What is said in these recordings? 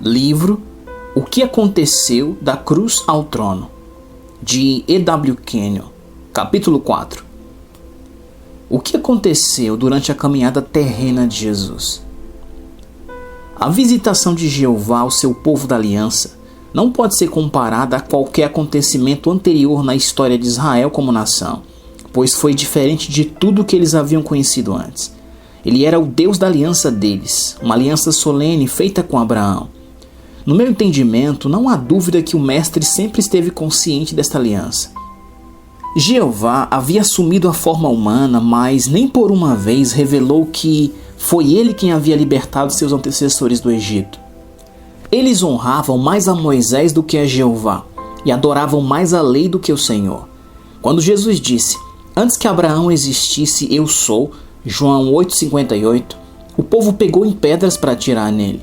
Livro O que Aconteceu da Cruz ao Trono, de E.W. Kenyon, capítulo 4. O que aconteceu durante a caminhada terrena de Jesus? A visitação de Jeová ao seu povo da aliança não pode ser comparada a qualquer acontecimento anterior na história de Israel como nação, pois foi diferente de tudo que eles haviam conhecido antes. Ele era o Deus da aliança deles, uma aliança solene feita com Abraão. No meu entendimento, não há dúvida que o mestre sempre esteve consciente desta aliança. Jeová havia assumido a forma humana, mas nem por uma vez revelou que foi ele quem havia libertado seus antecessores do Egito. Eles honravam mais a Moisés do que a Jeová e adoravam mais a lei do que o Senhor. Quando Jesus disse, antes que Abraão existisse, eu sou, João 8,58, o povo pegou em pedras para atirar nele.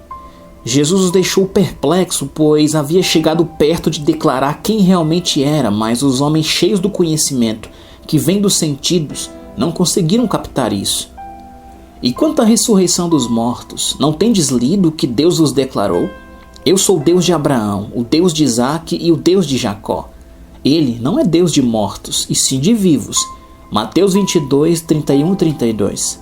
Jesus os deixou perplexo, pois havia chegado perto de declarar quem realmente era, mas os homens cheios do conhecimento, que vem dos sentidos, não conseguiram captar isso. E quanto à ressurreição dos mortos, não tendes lido o que Deus vos declarou? Eu sou o Deus de Abraão, o Deus de Isaque e o Deus de Jacó. Ele não é Deus de mortos, e sim de vivos. Mateus 22, 31 e 32.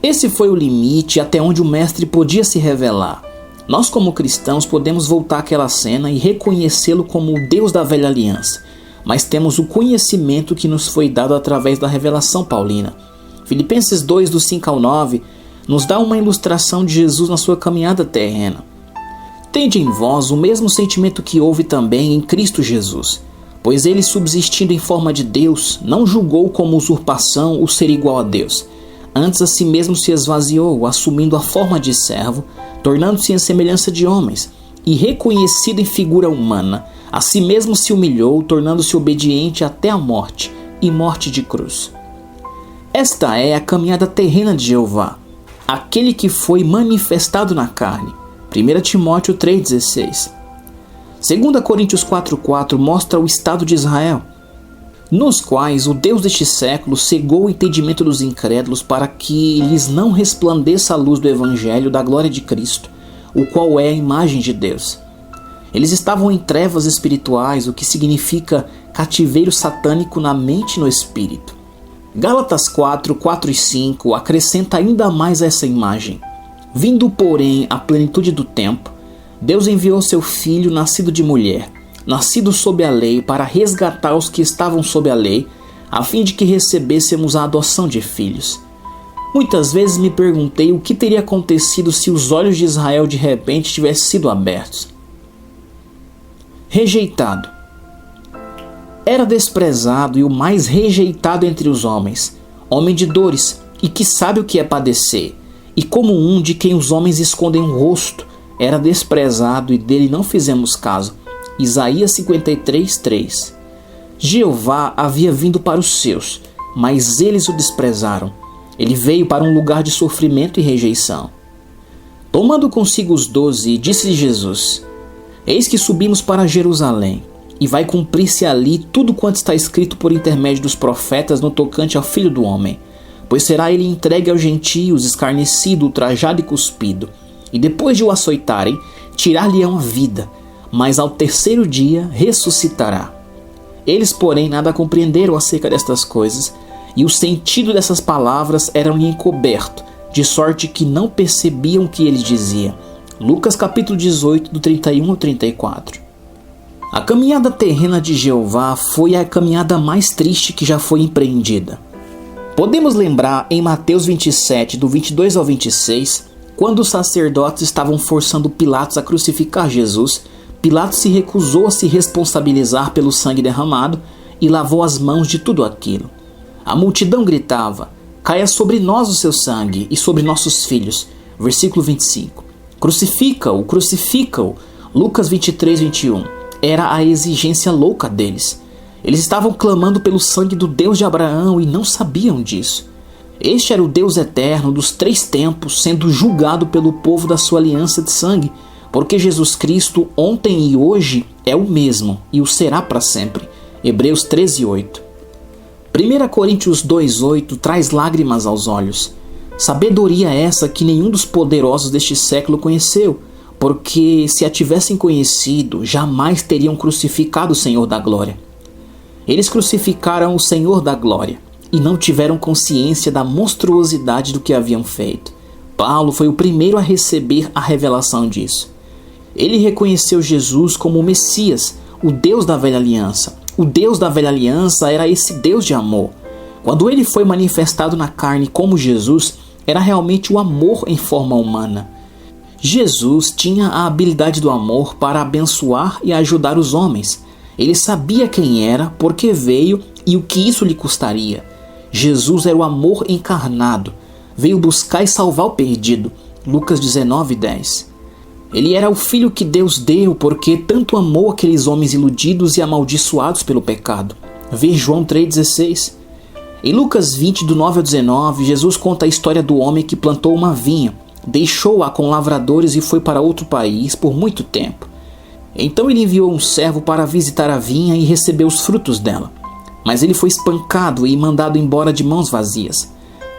Esse foi o limite até onde o mestre podia se revelar. Nós, como cristãos, podemos voltar àquela cena e reconhecê-lo como o Deus da velha aliança, mas temos o conhecimento que nos foi dado através da revelação paulina. Filipenses 2, do 5 ao 9, nos dá uma ilustração de Jesus na sua caminhada terrena. Tende em vós o mesmo sentimento que houve também em Cristo Jesus, pois ele, subsistindo em forma de Deus, não julgou como usurpação o ser igual a Deus. Antes a si mesmo se esvaziou, assumindo a forma de servo, tornando-se em semelhança de homens, e reconhecido em figura humana, a si mesmo se humilhou, tornando-se obediente até a morte, e morte de cruz. Esta é a caminhada terrena de Jeová, aquele que foi manifestado na carne. 1 Timóteo 3,16. 2 Coríntios 4,4 mostra o estado de Israel, nos quais o Deus deste século cegou o entendimento dos incrédulos para que lhes não resplandeça a luz do Evangelho da glória de Cristo, o qual é a imagem de Deus. Eles estavam em trevas espirituais, o que significa cativeiro satânico na mente e no espírito. Gálatas 4, 4 e 5 acrescenta ainda mais essa imagem. Vindo, porém, a plenitude do tempo, Deus enviou seu Filho, nascido de mulher, nascido sob a lei, para resgatar os que estavam sob a lei, a fim de que recebêssemos a adoção de filhos. Muitas vezes me perguntei o que teria acontecido se os olhos de Israel de repente tivessem sido abertos. Rejeitado. Era desprezado e o mais rejeitado entre os homens, homem de dores, e que sabe o que é padecer, e como um de quem os homens escondem o rosto, era desprezado e dele não fizemos caso. Isaías 53, 3. Jeová havia vindo para os seus, mas eles o desprezaram. Ele veio para um lugar de sofrimento e rejeição. Tomando consigo os 12, disse Jesus, eis que subimos para Jerusalém, e vai cumprir-se ali tudo quanto está escrito por intermédio dos profetas no tocante ao Filho do Homem. Pois será ele entregue aos gentios, escarnecido, ultrajado e cuspido, e depois de o açoitarem, tirar-lhe-ão a vida, mas ao terceiro dia ressuscitará. Eles, porém, nada compreenderam acerca destas coisas, e o sentido dessas palavras era-lhe encoberto, de sorte que não percebiam o que ele dizia. Lucas capítulo 18, do 31 ao 34. A caminhada terrena de Jeová foi a caminhada mais triste que já foi empreendida. Podemos lembrar em Mateus 27, do 22 ao 26, quando os sacerdotes estavam forçando Pilatos a crucificar Jesus, Pilatos se recusou a se responsabilizar pelo sangue derramado e lavou as mãos de tudo aquilo. A multidão gritava, caia sobre nós o seu sangue e sobre nossos filhos. Versículo 25. Crucifica-o, crucifica-o. Lucas 23, 21. Era a exigência louca deles. Eles estavam clamando pelo sangue do Deus de Abraão e não sabiam disso. Este era o Deus eterno dos 3 tempos sendo julgado pelo povo da sua aliança de sangue, porque Jesus Cristo ontem e hoje é o mesmo e o será para sempre. Hebreus 13, 8. 1 Coríntios 2, 8 traz lágrimas aos olhos. Sabedoria essa que nenhum dos poderosos deste século conheceu, porque se a tivessem conhecido, jamais teriam crucificado o Senhor da Glória. Eles crucificaram o Senhor da Glória e não tiveram consciência da monstruosidade do que haviam feito. Paulo foi o primeiro a receber a revelação disso. Ele reconheceu Jesus como o Messias, o Deus da velha aliança. O Deus da velha aliança era esse Deus de amor. Quando ele foi manifestado na carne como Jesus, era realmente o amor em forma humana. Jesus tinha a habilidade do amor para abençoar e ajudar os homens. Ele sabia quem era, por que veio e o que isso lhe custaria. Jesus era o amor encarnado. Veio buscar e salvar o perdido. Lucas 19:10. Ele era o filho que Deus deu porque tanto amou aqueles homens iludidos e amaldiçoados pelo pecado. Vê João 3,16. Em Lucas 20, do 9 ao 19, Jesus conta a história do homem que plantou uma vinha, deixou-a com lavradores e foi para outro país por muito tempo. Então ele enviou um servo para visitar a vinha e receber os frutos dela. Mas ele foi espancado e mandado embora de mãos vazias.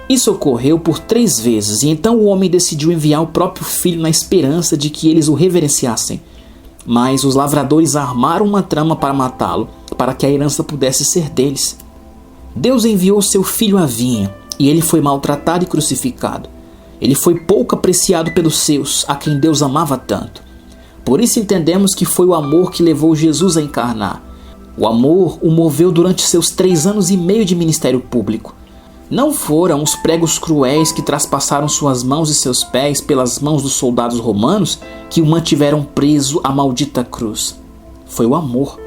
Isso ocorreu por 3 vezes, e então o homem decidiu enviar o próprio filho na esperança de que eles o reverenciassem. Mas os lavradores armaram uma trama para matá-lo, para que a herança pudesse ser deles. Deus enviou seu filho à vinha, e ele foi maltratado e crucificado. Ele foi pouco apreciado pelos seus, a quem Deus amava tanto. Por isso entendemos que foi o amor que levou Jesus a encarnar. O amor o moveu durante seus 3 anos e meio de ministério público. Não foram os pregos cruéis que traspassaram suas mãos e seus pés pelas mãos dos soldados romanos que o mantiveram preso à maldita cruz. Foi o amor.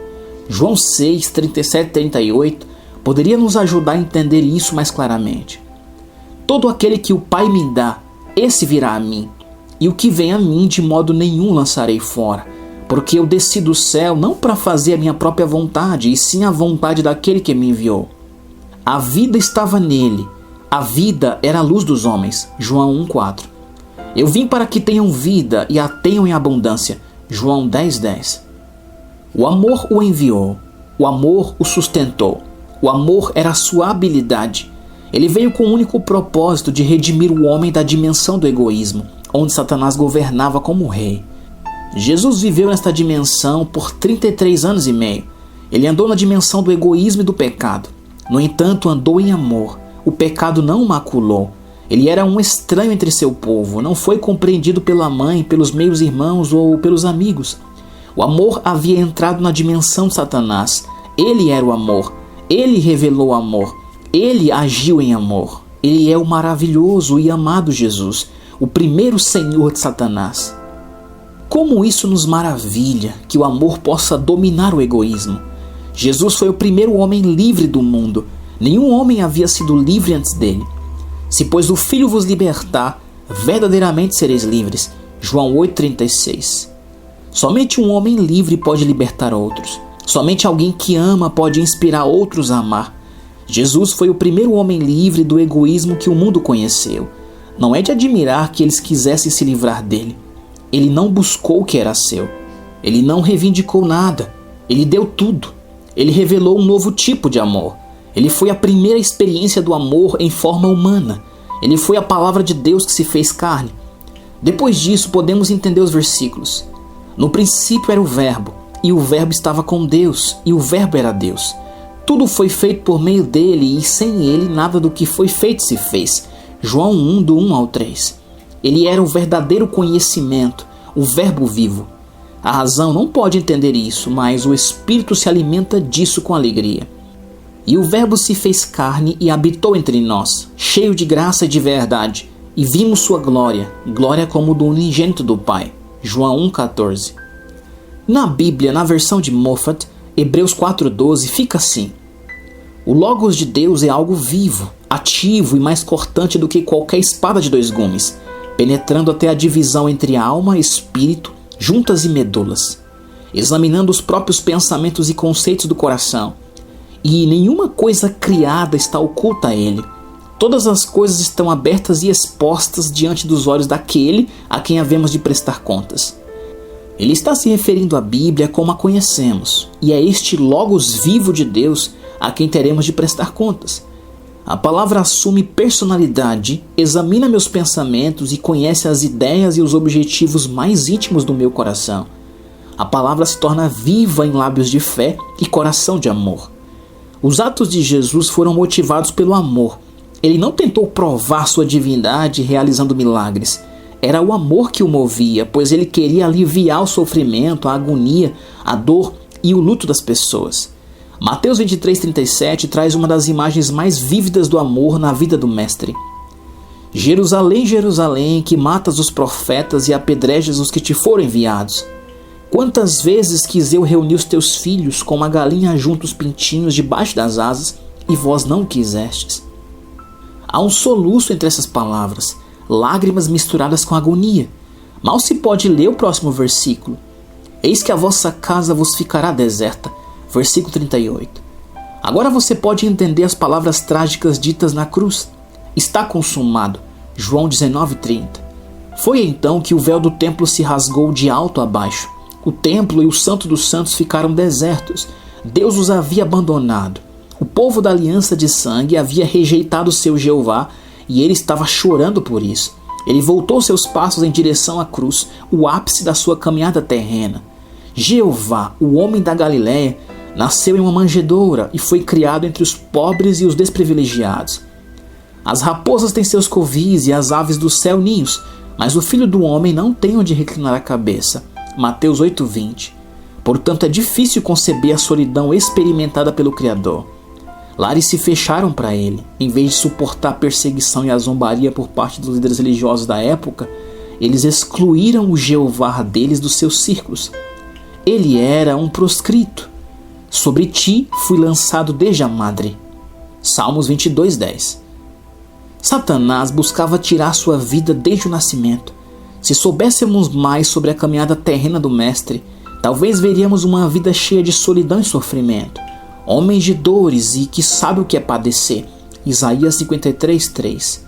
João 6, 37 e 38 poderia nos ajudar a entender isso mais claramente. Todo aquele que o Pai me dá, esse virá a mim, e o que vem a mim de modo nenhum lançarei fora, porque eu desci do céu não para fazer a minha própria vontade, e sim a vontade daquele que me enviou. A vida estava nele. A vida era a luz dos homens. João 1,4. Eu vim para que tenham vida e a tenham em abundância. João 10,10. O amor o enviou. O amor o sustentou. O amor era a sua habilidade. Ele veio com o único propósito de redimir o homem da dimensão do egoísmo, onde Satanás governava como rei. Jesus viveu nesta dimensão por 33 anos e meio. Ele andou na dimensão do egoísmo e do pecado. No entanto, andou em amor. O pecado não o maculou. Ele era um estranho entre seu povo, não foi compreendido pela mãe, pelos meios irmãos ou pelos amigos. O amor havia entrado na dimensão de Satanás. Ele era o amor. Ele revelou o amor. Ele agiu em amor. Ele é o maravilhoso e amado Jesus, o primeiro Senhor de Satanás. Como isso nos maravilha, que o amor possa dominar o egoísmo. Jesus foi o primeiro homem livre do mundo. Nenhum homem havia sido livre antes dele. Se, pois, o Filho vos libertar, verdadeiramente sereis livres. João 8,36. Somente um homem livre pode libertar outros. Somente alguém que ama pode inspirar outros a amar. Jesus foi o primeiro homem livre do egoísmo que o mundo conheceu. Não é de admirar que eles quisessem se livrar dele. Ele não buscou o que era seu. Ele não reivindicou nada. Ele deu tudo. Ele revelou um novo tipo de amor. Ele foi a primeira experiência do amor em forma humana. Ele foi a palavra de Deus que se fez carne. Depois disso, podemos entender os versículos. No princípio era o Verbo, e o Verbo estava com Deus, e o Verbo era Deus. Tudo foi feito por meio dele, e sem ele nada do que foi feito se fez. João 1, do 1 ao 3. Ele era o verdadeiro conhecimento, o Verbo vivo. A razão não pode entender isso, mas o Espírito se alimenta disso com alegria. E o Verbo se fez carne e habitou entre nós, cheio de graça e de verdade, e vimos sua glória, glória como do unigênito do Pai. João 1,14. Na Bíblia, na versão de Moffat, Hebreus 4,12, fica assim: o Logos de Deus é algo vivo, ativo e mais cortante do que qualquer espada de 2 gumes, penetrando até a divisão entre alma e espírito, juntas e medulas, examinando os próprios pensamentos e conceitos do coração. E nenhuma coisa criada está oculta a ele. Todas as coisas estão abertas e expostas diante dos olhos daquele a quem havemos de prestar contas. Ele está se referindo à Bíblia como a conhecemos, e é este Logos vivo de Deus a quem teremos de prestar contas. A palavra assume personalidade, examina meus pensamentos e conhece as ideias e os objetivos mais íntimos do meu coração. A palavra se torna viva em lábios de fé e coração de amor. Os atos de Jesus foram motivados pelo amor. Ele não tentou provar sua divindade realizando milagres. Era o amor que o movia, pois ele queria aliviar o sofrimento, a agonia, a dor e o luto das pessoas. Mateus 23:37 traz uma das imagens mais vívidas do amor na vida do Mestre. Jerusalém, Jerusalém, que matas os profetas e apedrejas os que te foram enviados. Quantas vezes quis eu reunir os teus filhos como a galinha junta os pintinhos debaixo das asas, e vós não o quisestes. Há um soluço entre essas palavras, lágrimas misturadas com agonia. Mal se pode ler o próximo versículo. Eis que a vossa casa vos ficará deserta. Versículo 38. Agora você pode entender as palavras trágicas ditas na cruz. Está consumado. João 19:30. Foi então que o véu do templo se rasgou de alto a baixo. O templo e o Santo dos Santos ficaram desertos. Deus os havia abandonado. O povo da aliança de sangue havia rejeitado seu Jeová e ele estava chorando por isso. Ele voltou seus passos em direção à cruz, o ápice da sua caminhada terrena. Jeová, o homem da Galiléia, nasceu em uma manjedoura e foi criado entre os pobres e os desprivilegiados. As raposas têm seus covis e as aves do céu ninhos, mas o filho do homem não tem onde reclinar a cabeça. Mateus 8:20. Portanto, é difícil conceber a solidão experimentada pelo Criador. Lares se fecharam para ele. Em vez de suportar a perseguição e a zombaria por parte dos líderes religiosos da época, eles excluíram o Jeová deles dos seus círculos. Ele era um proscrito. Sobre ti fui lançado desde a madre. Salmos 22:10. Satanás buscava tirar sua vida desde o nascimento. Se soubéssemos mais sobre a caminhada terrena do Mestre, talvez veríamos uma vida cheia de solidão e sofrimento. Homens de dores e que sabe o que é padecer. Isaías 53:3.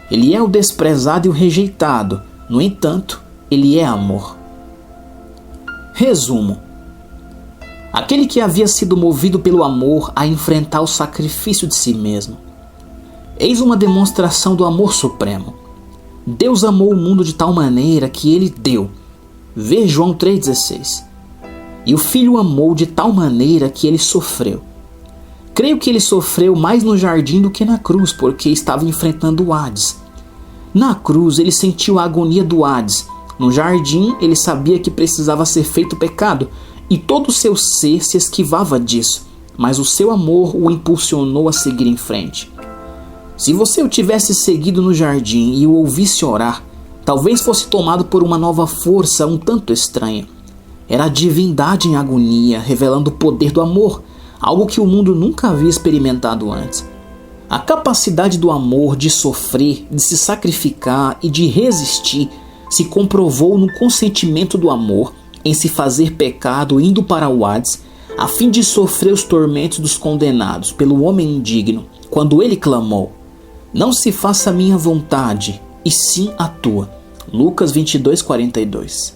Ele é o desprezado e o rejeitado. No entanto, ele é amor. Resumo. Aquele que havia sido movido pelo amor a enfrentar o sacrifício de si mesmo. Eis uma demonstração do amor supremo. Deus amou o mundo de tal maneira que ele deu. Vê João 3,16. E o Filho amou de tal maneira que ele sofreu. Creio que ele sofreu mais no jardim do que na cruz, porque estava enfrentando o Hades. Na cruz ele sentiu a agonia do Hades. No jardim ele sabia que precisava ser feito pecado, e todo o seu ser se esquivava disso, mas o seu amor o impulsionou a seguir em frente. Se você o tivesse seguido no jardim e o ouvisse orar, talvez fosse tomado por uma nova força um tanto estranha. Era a divindade em agonia, revelando o poder do amor, algo que o mundo nunca havia experimentado antes. A capacidade do amor de sofrer, de se sacrificar e de resistir se comprovou no consentimento do amor em se fazer pecado indo para o Hades, a fim de sofrer os tormentos dos condenados pelo homem indigno, quando ele clamou: não se faça a minha vontade, e sim a tua. Lucas 22:42.